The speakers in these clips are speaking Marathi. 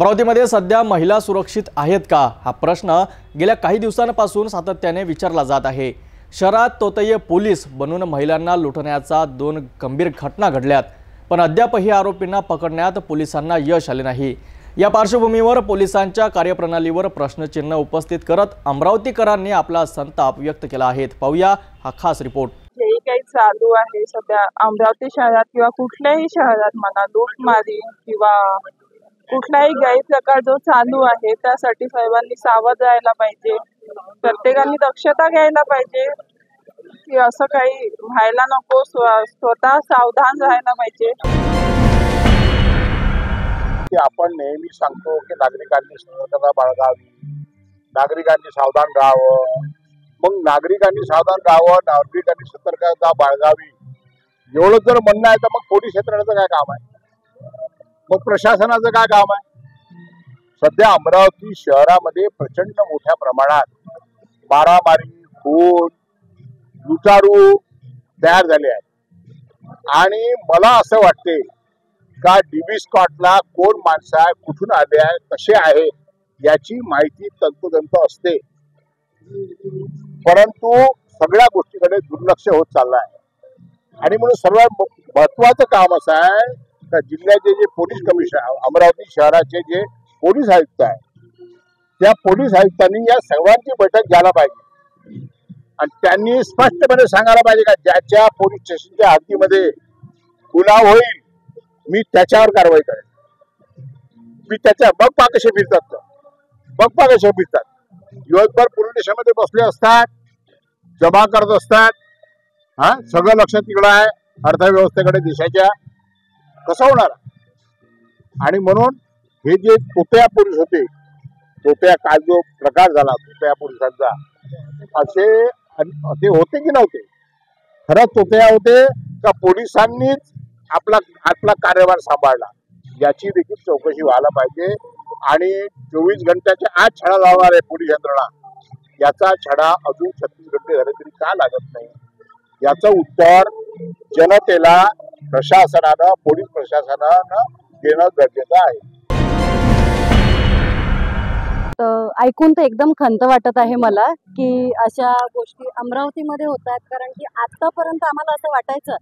अमरावतीमध्ये सध्या महिला सुरक्षित आहेत का हा प्रश्न गेल्या काही दिवसांपासून सातत्याने विचारला जात आहे। शहरात तोतये पोलीस बनून महिलांना लुटण्याचा 2 गंभीर घटना घडल्यात, पण अद्यापही आरोपींना पकडण्यात पोलिसांना यश आले नाही। या पार्श्वभूमीवर पोलिसांच्या कार्यप्रणालीवर प्रश्नचिन्ह उपस्थित करत अमरावतीकरांनी आपला संताप व्यक्त केला आहे। पाहूया हा खास रिपोर्ट। जे काही चालू आहे सध्या अमरावती शहरात किंवा कुठल्याही शहरात म्हणा, लूटमारी किंवा कुठलाही गैरप्रकार जो चालू आहे त्यासाठी सर्वांनी सावध राहायला पाहिजे। प्रत्येकाने दक्षता घ्यायला पाहिजे की असं काही व्हायला नको, स्वतः सावधान राहायला पाहिजे। आपण नेहमी सांगतो की नागरिकांनी सतर्कता बाळगावी, नागरिकांनी सावधान राहावं। मग नागरिकांनी सावधान राहावं, नागरिकांनी सतर्कता बाळगावी एवढं जर म्हणणं आहे तर मग पोलीस यंत्रणेचं काय काम आहे, मग प्रशासनाचं काय काम आहे। सध्या अमरावती शहरामध्ये प्रचंड मोठ्या प्रमाणात मारामारी, खून, लुटारू तयार झाले आहेत आणि मला असं वाटते का डीबी स्कॉटला कोण माणसं आहे, कुठून आले आहे, कसे आहे याची माहिती तंतोतंत असते, परंतु सगळ्या गोष्टीकडे दुर्लक्ष होत चाललं आहे। आणि म्हणून सर्वात महत्वाचं काम असं आहे का जिल्ह्याचे जे पोलीस कमिशनर, अमरावती शहराचे जे पोलीस आयुक्त आहे त्या पोलीस आयुक्तांनी या सर्वांची बैठक घ्यायला पाहिजे आणि त्यांनी स्पष्टपणे सांगायला पाहिजे का ज्याच्या पोलीस स्टेशनच्या हद्दीमध्ये गुन्हा होईल मी त्याच्यावर कारवाई करेन। मी त्याच्या बघ कसे फिरतात, बघ कसे फिरतात, दिवसभर पोलीस स्टेशनमध्ये बसले असतात, जमा करत असतात, सगळं लक्ष तिकडं आहे अर्थव्यवस्थेकडे देशाच्या, कसं होणार। आणि म्हणून हे जे तोतया पोलीस होते, तोतया काल जो प्रकार झाला तोतया पोलिसांचा, असे होते की नव्हते, खरंच तोतया होते का पोलिसांनीच आपला कार्यभार सांभाळला याची देखील चौकशी व्हायला पाहिजे। आणि 24 घंट्याच्या आत छडा लावणार आहे पोलीस यंत्रणा, याचा छडा अजून 36 घंटे झाले तरी का लागत नाही याचं उत्तर जनतेला प्रशासनानं, पोलीस प्रशासनानं देणं गरजेचं आहे। ऐकून तर एकदम खंत वाटत आहे मला की अशा गोष्टी अमरावतीमध्ये होतात, कारण की आतापर्यंत आम्हाला असं वाटायचं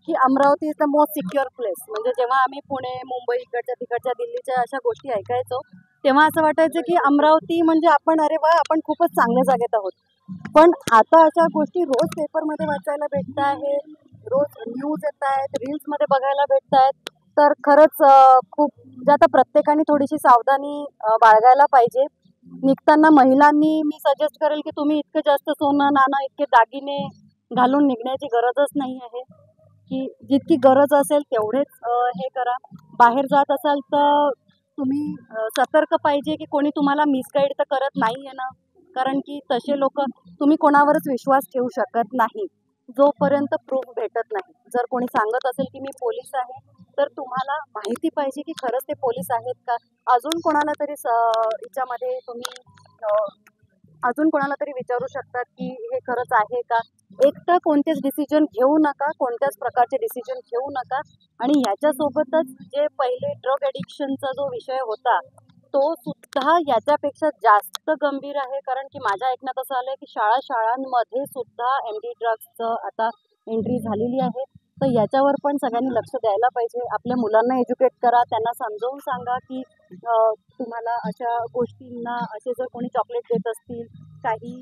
की Amravati is the most secure place. म्हणजे जेव्हा आम्ही पुणे, मुंबई इकडच्या तिकडच्या दिल्लीच्या अशा गोष्टी ऐकायचो तेव्हा असं वाटायचं की अमरावती म्हणजे आपण आपण खूपच चांगल्या जागेत आहोत। पण आता अशा गोष्टी रोज पेपरमध्ये वाचायला भेटत आहे, रोज न्यूज येत आहेत, रील्समध्ये बघायला भेटत आहेत, तर खरंच खूप आता प्रत्येकाने थोडीशी सावधानी बाळगायला पाहिजे। निघताना महिलांनी मी सजेस्ट करेल की तुम्ही इतकं जास्त सोनं, नाणं, इतके दागिने घालून निघण्याची गरजच नाही आहे, की जितकी गरज असेल तेवढेच हे करा। बाहेर जात असाल तर तुम्ही सतर्क पाहिजे की कोणी तुम्हाला मिसगाईड तर करत नाही आहे ना, कारण की तसे लोक, तुम्ही कोणावरच विश्वास ठेवू शकत नाही जोपर्यंत प्रूफ भेटत नाही। जर कोणी सांगत असेल की मी पोलीस आहे तर तुम्हाला माहिती पाहिजे की खरंच ते पोलीस आहेत का। अजून कोणाला तरी याच्यामध्ये तुम्ही अजून कोणाला तरी विचारू शकतात की हे खरंच आहे का। एकटं कोणतेच डिसिजन घेऊ नका, कोणत्याच प्रकारचे डिसिजन घेऊ नका। आणि ह्याच्यासोबतच जे पहिले ड्रग ॲडिक्शनचा जो विषय होता तो सुद्धा याच्यापेक्षा जास्त गंभीर आहे, कारण की माझ्या ऐकण्यात असं आलं की शाळांमध्ये सुद्धा MD ड्रग्सचं आता एंट्री झालेली आहे। तर याच्यावर पण सगळ्यांनी लक्ष द्यायला पाहिजे। आपल्या मुलांना एज्युकेट करा, त्यांना समजावून सांगा की तुम्हाला अशा गोष्टींना, असे जर कोणी चॉकलेट देत असतील, काही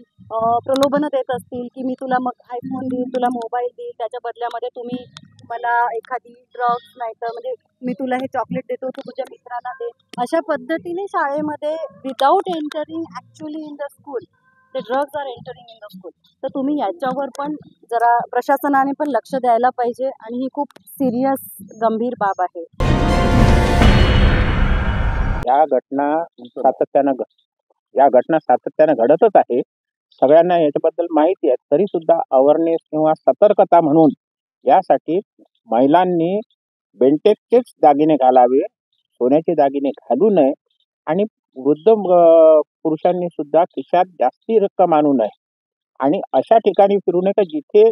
प्रलोभनं देत असतील की मी तुला मग आयफोन देईल, तुला मोबाईल देईल, त्याच्या बदल्यामध्ये तुम्ही मला एखादी ड्रग्स नाही तर म्हणजे मी तुला हे चॉकलेट देतो, तू तुझ्या मित्राला दे, अशा पद्धतीने शाळेमध्ये without entering actually in the school ते drugs are entering in the school. तर तुम्ही याच्यावर पण जरा प्रशासनाने पण लक्ष द्यायला पाहिजे आणि ही खूप सिरियस गंभीर बाब आहे। या घटना सातत्यानं घडतच आहे, सगळ्यांना याच्याबद्दल माहिती आहे, तरी सुद्धा अवेअरनेस किंवा सतर्कता म्हणून यासाठी महिलांनी बेंटेक्सचेच दागिने घालावे, सोन्याचे दागिने घालू नये आणि वृद्ध पुरुषांनी सुद्धा खिशात जास्ती रक्कम आणू नये आणि अशा ठिकाणी फिरू नये का जिथे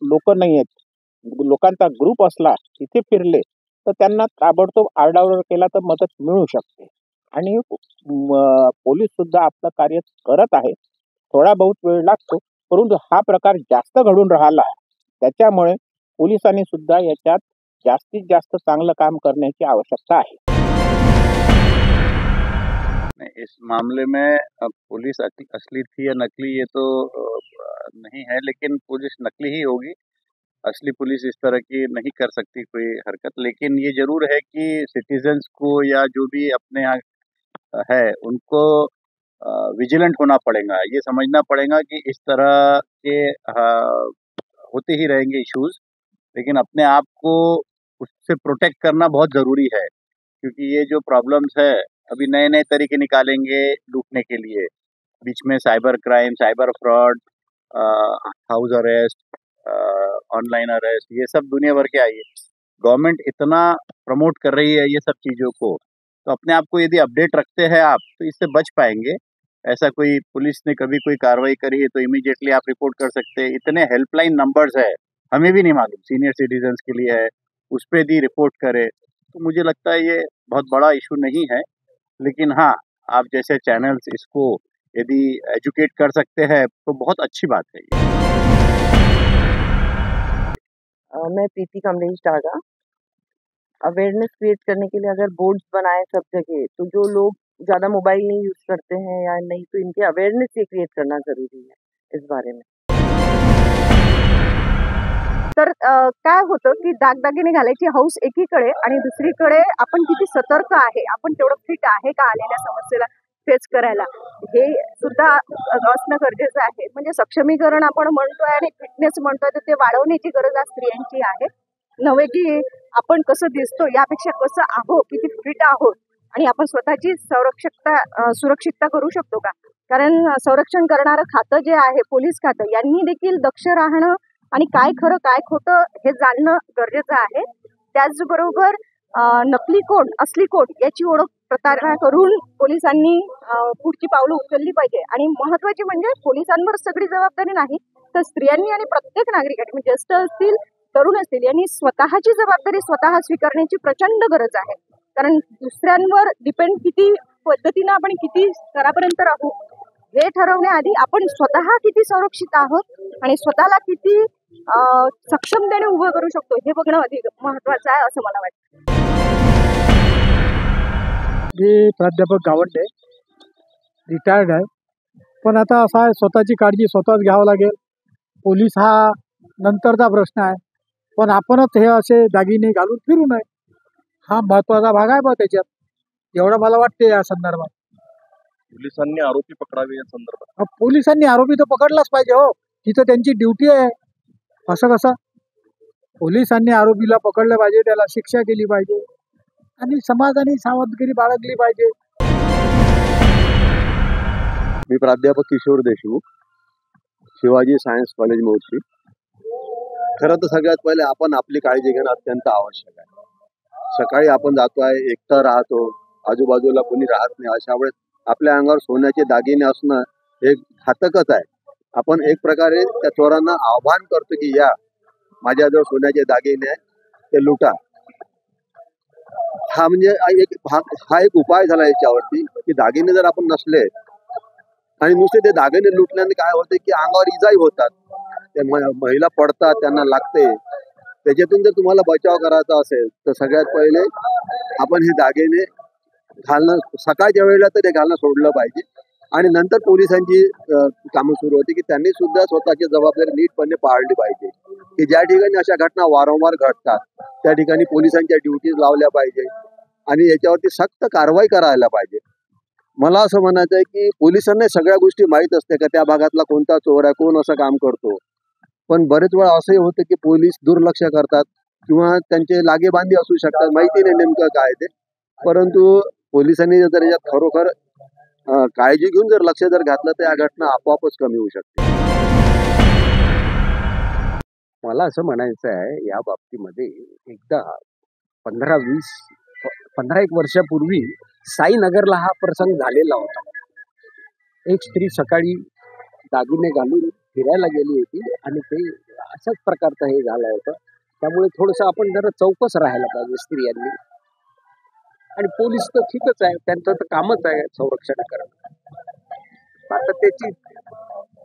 लोक नाही आहेत, लोकांचा ग्रुप असला तिथे फिरले तर त्यांना ताबडतोब आरडाओरड केला तर मदत मिळू शकते. आणि पोलीस सुद्धा आपलं कार्य करत आहे. थोडा बहुत वेळ लागतो, परंतु हा प्रकार जास्त घडून राहिला आहे. त्याच्यामुळे पोलिसांनी सुद्धा याच्यात जास्तीत जास्त चांगलं काम करण्याची आवश्यकता आहे. नहीं, इस मामले में पुलिस असली थी या नकली ये तो नहीं है, लेकिन पुलिस नकली ही होगी। असली पुलिस इस तरह की नहीं कर सकती कोई हरकत, लेकिन ये जरूर है कि सिटीजन्स को या जो भी अपने यहाँ है उनको विजिलेंट होना पड़ेगा। ये समझना पड़ेगा कि इस तरह के होते ही रहेंगे इश्यूज, लेकिन अपने आप को उससे प्रोटेक्ट करना बहुत ज़रूरी है, क्योंकि ये जो प्रॉब्लम्स है अभी नए नए तरीके निकालेंगे लूटने के लिए। बीच में cyber crime, cyber fraud, house arrest, online arrest, ये सब दुनिया भर के आई है। गवर्नमेंट इतना प्रमोट कर रही है ये सब चीज़ों को, तो अपने आप को यदि अपडेट रखते हैं आप तो इससे बच पाएंगे। ऐसा कोई पुलिस ने कभी कोई कार्रवाई करी है तो इमीडिएटली आप रिपोर्ट कर सकते हैं। इतने हेल्पलाइन नंबर्स है, हमें भी नहीं मालूम, सीनियर सिटीजन्स के लिए है, उस पर यदि रिपोर्ट करें तो मुझे लगता है ये बहुत बड़ा इशू नहीं है। लेकिन हाँ, आप जैसे चैनल्स इसको यदि एजुकेट कर सकते हैं तो बहुत अच्छी बात है ये। मैं प्रीति कमलेश डागा। अवेयरनेस क्रिएट करने के लिए अगर बोर्ड्स बनाए सब जगह, तो जो लोग ज़्यादा मोबाइल नहीं यूज़ करते हैं या नहीं, तो इनके अवेयरनेस ये क्रिएट करना ज़रूरी है इस बारे में। तर काय होतं की दागदागिने घालायची हौस एकीकडे आणि दुसरीकडे आपण किती सतर्क आहे, आपण तेवढं फिट आहे का आलेल्या समस्येला फेस करायला, हे सुद्धा असणं गरजेचं आहे. म्हणजे सक्षमीकरण आपण म्हणतोय आणि फिटनेस म्हणतोय, तर ते वाढवण्याची गरज आज स्त्रियांची आहे. नव्हे की आपण कसं दिसतो यापेक्षा कसं आहोत, किती फिट आहोत आणि आपण स्वतःची सुरक्षितता करू शकतो का. कारण संरक्षण करणारं खातं जे आहे पोलीस खातं, यांनी देखील दक्ष राहणं आणि काय खरं काय खोटं हे जाणणं गरजेचं आहे. त्याचबरोबर नकली कोण असली कोण याची ओळख प्रतारणा करून पोलिसांनी पुढची पावलं उचलली पाहिजे. आणि महत्वाची म्हणजे पोलिसांवर सगळी जबाबदारी नाही, तर स्त्रियांनी आणि प्रत्येक नागरिकांनी, म्हणजे ज्येष्ठ असतील तरुण असतील, यांनी स्वतःची जबाबदारी स्वतः स्वीकारण्याची प्रचंड गरज आहे. कारण दुसऱ्यांवर डिपेंड किती पद्धतीनं आपण किती स्तरापर्यंत राहू हे ठरवण्याआधी आपण स्वतः किती सुरक्षित आहोत आणि स्वतःला किती सक्षमतेने उभं करू शकतो हे बघणं अधिक महत्वाचं आहे असं मला वाटतं. मी प्राध्यापक गावंडे, रिटायर्ड आहे. पण आता असं आहे, स्वतःची काळजी स्वतःच घ्यावं लागेल. पोलीस हा नंतरचा प्रश्न आहे, पण आपणच हे असे दागिने घालून फिरू नये, हा महत्त्वाचा भाग आहे बा त्याच्यात. एवढं मला वाटते या संदर्भात. पोलिसांनी आरोपी पकडावे या संदर्भात. पोलिसांनी आरोपी तर पकडलाच पाहिजे हो, तिथं त्यांची ड्युटी आहे. असं कसं, पोलिसांनी आरोपीला पकडलं पाहिजे, त्याला शिक्षा केली पाहिजे आणि समाजाने सावधगिरी बाळगली पाहिजे. मी प्राध्यापक किशोर देशमुख, शिवाजी सायन्स कॉलेज मोर्शी. खरं तर सगळ्यात पहिले आपण आपली काळजी घेणं अत्यंत आवश्यक आहे. सकाळी आपण जातोय, एकटा राहतो, आजूबाजूला कोणी राहत नाही, अशा वेळेस आपल्या अंगावर सोन्याचे दागिने असणं हे घातकच आहे. आपण एक प्रकारे त्या चोरांना आव्हान करतो की या माझ्याजवळ सोन्याचे दागिने आहे, ते लुटा. हा म्हणजे हा एक उपाय झाला याच्यावरती की दागिने जर आपण नसले आणि नुसते ते दागिने लुटल्याने काय होते की अंगावर इजाही होतात, त्या महिला पडतात, त्यांना लागते. त्याच्यातून जर तुम्हाला बचाव करायचा असेल तर सगळ्यात पहिले आपण हे दागिने घालणं सकाळच्या वेळेला तर ते घालणं सोडलं पाहिजे. आणि नंतर पोलिसांची कामं सुरू होती की त्यांनी सुद्धा स्वतःची जबाबदारी नीटपणे पाळली पाहिजे. की ज्या ठिकाणी अशा घटना वारंवार घडतात त्या ठिकाणी पोलिसांच्या ड्युटीज लावल्या पाहिजे आणि याच्यावरती सक्त कारवाई करायला पाहिजे. मला असं म्हणायचं आहे की पोलिसांना सगळ्या गोष्टी माहीत असते का त्या भागातला कोणता चोर आहे, कोण असं काम करतो. पण बरेच वेळा असंही होतं की पोलीस दुर्लक्ष करतात किंवा त्यांचे लागेबांधी असू शकतात, माहिती नाही नेमकं काय ते. परंतु पोलिसांनी जर याच्यात खरोखर काळजी घेऊन जर लक्ष जर घातलं तर या घटना आपोआपच कमी होऊ शकते. मला असं म्हणायचं आहे या बाबतीमध्ये, एकदा 15-एक वर्षापूर्वी साईनगरला हा प्रसंग झालेला होता. एक स्त्री सकाळी दागिने घालून फिरायला गेली होती आणि ते अशाच प्रकारचं हे झालं होतं. त्यामुळे थोडंसं आपण जरा चौकस राहायला पाहिजे स्त्रियांनी. आणि पोलीस तर ठीकच आहे, त्यांचं तर कामच आहे संरक्षण करणं. आता त्याची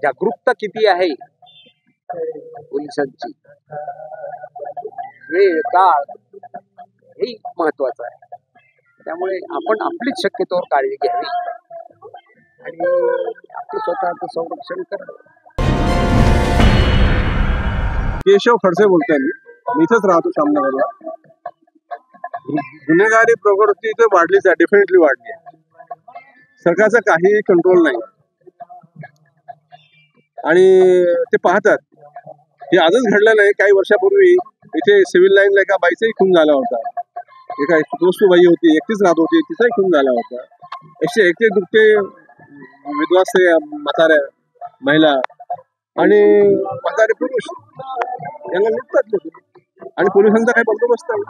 जागरूकता किती आहे पोलिसांची, वेळ काळ हे महत्वाचं आहे. त्यामुळे आपण आपलीच शक्यतोवर काळजी घ्यावी आणि आपलं स्वतःचं संरक्षण करावं. केशव खडसे बोलतोय मी इथंच राहतो श्यामनगरला. गुन्हेगारी प्रवृत्ती इथे वाढलीच आहे, डेफिनेटली वाढली आहे. सरकारचा काही कंट्रोल नाही आणि ते पाहतात. हे आजच घडलं नाही, काही वर्षापूर्वी इथे सिव्हिल लाईनला एका बाईचाही खून झाला होता. एका दोस्त बाई होती, एकटीच राहत होती, तिचाही खून झाला होता. 131 दुखते विधवा स्त्रिया, म्हाताऱ्या महिला आणि म्हातारे पुरुष यांना लुटतात लोक. आणि पोलिसांचा काही बंदोबस्त नाही,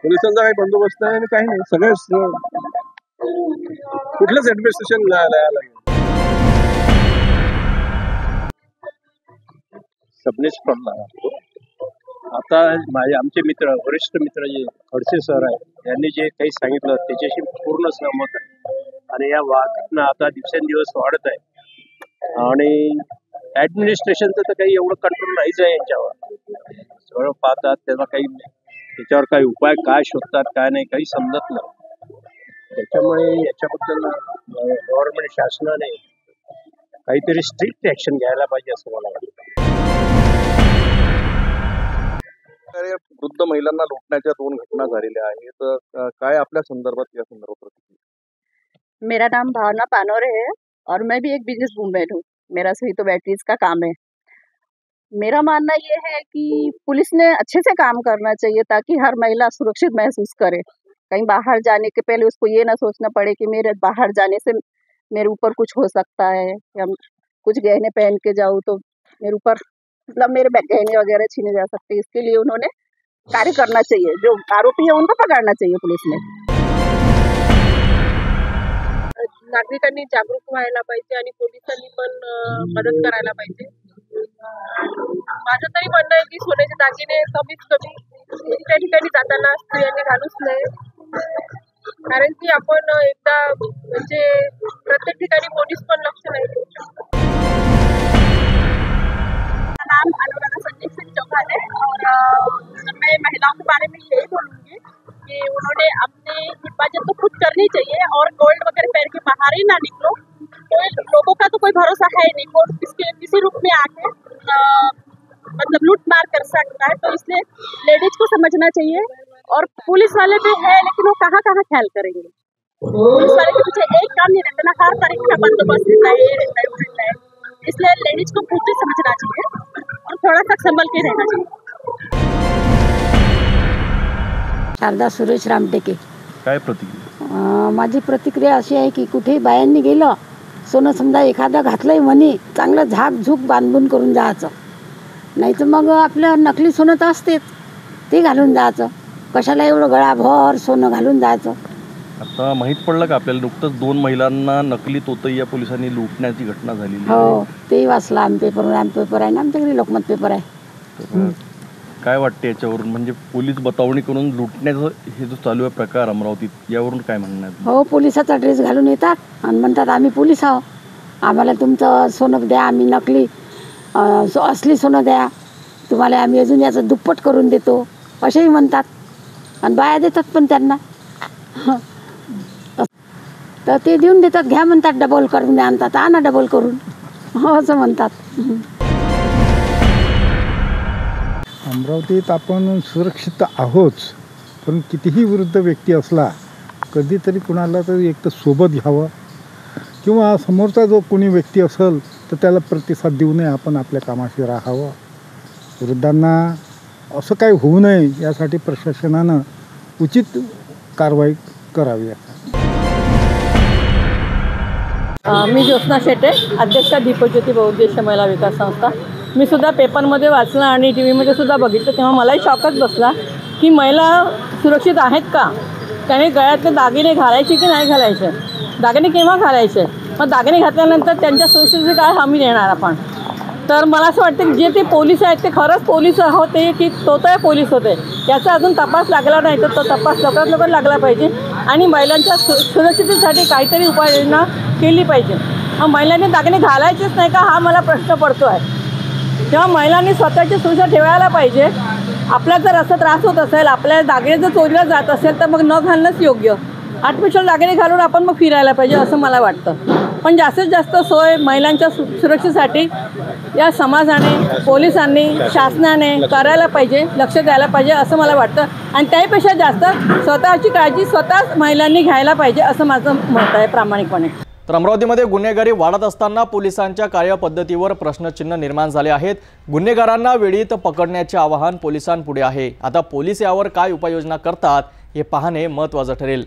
पोलिसांचा काही बंदोबस्त नाही आणि काही नाही. सगळं कुठलंच ऍडमिनिस्ट्रेशन लागेल. सबनीस फ्रॉम आता आमचे मित्र, वरिष्ठ मित्र जे खडसे सर आहेत, यांनी जे काही सांगितलं त्याच्याशी पूर्ण सहमत आहे. आणि या वाहतूक आता दिवसेंदिवस वाढत आहे आणि ऍडमिनिस्ट्रेशनचं तर काही एवढं कंट्रोल नाहीच आहे यांच्यावर. सगळं पाहतात, त्याचा काही त्याच्यावर काही उपाय काय शोधतात काय नाही काही समजत नाही. त्याच्यामुळे याच्याबद्दल गव्हर्नमेंट शासनाने काहीतरी स्ट्रिक्ट ऍक्शन घ्यायला पाहिजे असं मला वाटतं. वृद्ध महिलांना लुटण्याच्या 2 घटना झालेल्या आहेत. काय आपल्या संदर्भात या संदर्भात? मेरा नाम भावना पानोरे है और मैं भी एक बिजनेस वूमेन हूँ। मेरा सही तो बैटरीज का काम है। मेरा मानना ये है कि पुलिस ने अच्छे से काम करना चाहिए ताकि हर महिला सुरक्षित महसूस करे। कहीं बाहर जाने के पहले उसको ये ना सोचना पड़े कि मेरे बाहर जाने से मेरे ऊपर कुछ हो सकता है, या कुछ गहने पहन के जाऊँ तो मेरे ऊपर मतलब मेरे गहने वगैरह छीने जा सकते हैं। इसके लिए उन्होंने कार्य करना चाहिए, जो आरोपी है उनको पकड़ना चाहिए पुलिस ने। नागरिकांनी जागरूक व्हायला पाहिजे आणि पोलिसांनी पण मदत करायला पाहिजे. माझं तरी म्हणणं आहे की सोन्याचे दागिने कमीत कमी त्या ठिकाणी जाताना स्त्रियांनी घालूच नये, कारण की आपण एकदा म्हणजे प्रत्येक ठिकाणी पोलीस पण लक्ष नाही देऊ शकत. नाम अनुराधा संदीप सिंह चौहान है और मैं महिलाओं के बारे में यही बोलूँगी कि उन्होंने अपनी हिफाजत तो खुद करनी चाहिए और गोल्ड वगैरह पहन के बाहर ही ना निकलो। तो लोगों का तो कोई भरोसा है नहीं, कोई किसी रूप में आके मतलब लूट मार कर सकता है। तो इसलिए लेडीज को समझना चाहिए। और पुलिस वाले भी है लेकिन वो कहाँ कहाँ ख्याल करेंगे। पुलिस वाले के पीछे एक काम नहीं रहता ना, हर तरीके का बंदोबस्त रहता है, ये रहता है वो रहता है। इसलिए लेडीज को खुद ही समझना चाहिए और थोड़ा सा संभल के रहना चाहिए। शारदा सुरेश रामटेके. काय प्रतिक्रिया? माझी प्रतिक्रिया अशी आहे की कुठेही बायांनी गेलं, सोनं समजा एखादा घातलंय म्हणे, चांगलं झाकझूक बांधून करून जायचं, नाही तर मग आपलं नकली सोनं तर असतेच, ते घालून जायचं. कशाला एवढं गळाभर सोनं घालून जायचं. आता माहित पडलं का आपल्याला नुकतंच 2 महिलांना नकली तोतैया पोलिसांनी लुटण्याची घटना झालेली? हो, ते वाचलं आम्ही पेपरवर. आम्ही पेपर आहे ना आमच्याकडे, लोकमत पेपर आहे. काय वाटते याच्यावरून? म्हणजे पोलीस बतावणी करून लुटण्याचं हे जो चालू आहे प्रकार अमरावतीत, यावरून काय म्हणणं आहे? हो, पोलिसाचा ड्रेस घालून येतात आणि म्हणतात आम्ही पोलीस आहो, आम्हाला तुमचं सोनं द्या, आम्ही नकली असली सोनं द्या, तुम्हाला आम्ही अजून याचं दुप्पट करून देतो, असेही म्हणतात. आणि बाया देतात पण त्यांना, तर ते देऊन देतात. घ्या म्हणतात, डबल करून आणतात, आणा डबल करून, हो असं म्हणतात. अमरावतीत आपण सुरक्षित आहोत, पण कितीही वृद्ध व्यक्ती असला कधीतरी कुणाला तरी एक तर सोबत घ्यावं, किंवा समोरचा जो कोणी व्यक्ती असेल तर त्याला प्रतिसाद देऊ नये, आपण आपल्या कामाशी राहावं. वृद्धांना असं काही होऊ नये यासाठी प्रशासनानं उचित कारवाई करावी. मी ज्योत्स्ना शेटे, अध्यक्षा दीपज्योती बहुउद्देशीय महिला विकास संस्था. मी सुद्धा पेपरमध्ये वाचलं आणि टी व्हीमध्ये सुद्धा बघितलं, तेव्हा मलाही शॉकच बसला की महिला सुरक्षित आहेत का. त्याने गळ्यातले दागिने घालायचे की नाही घालायचे, दागिने केव्हा घालायचे, मग दागिने घातल्यानंतर त्यांच्या सुरक्षेची काय हमी देणार आपण. तर मला असं वाटतं की जे ते पोलीस आहेत ते खरंच पोलीस होते की तोतय पोलीस होते याचा अजून तपास लागला नाही, तर तो तपास लवकरात लवकर लागला पाहिजे आणि महिलांच्या सुरक्षिततेसाठी काहीतरी उपाययोजना केली पाहिजे. महिलांनी दागिने घालायचेच नाही का हा मला प्रश्न पडतो आहे. तेव्हा महिलांनी स्वतःची सुरक्षा ठेवायला पाहिजे. आपला जर असा त्रास होत असेल, आपल्या दागिने जर चोरीला जात असेल तर मग न घालणंच योग्य. आर्टिफिशियल दागिने घालून आपण मग फिरायला पाहिजे असं मला वाटतं. पण जास्तीत जास्त सोय महिलांच्या सुरक्षेसाठी या समाजाने, पोलिसांनी, शासनाने करायला पाहिजे, लक्ष द्यायला पाहिजे असं मला वाटतं. आणि त्यापेक्षा जास्त स्वतःची काळजी स्वतःच महिलांनी घ्यायला पाहिजे असं माझं मत आहे प्रामाणिकपणे. तर अमरावतीमध्ये गुन्हेगारी वाढत असताना पोलिसांच्या कार्यपद्धतीवर प्रश्नचिन्ह निर्माण झाले आहेत. गुन्हेगारांना वेळीत पकडण्याचे आवाहन पोलिसांपुढे आहे. आता पोलीस यावर काय उपाययोजना करतात हे पाहणे महत्त्वाचं ठरेल.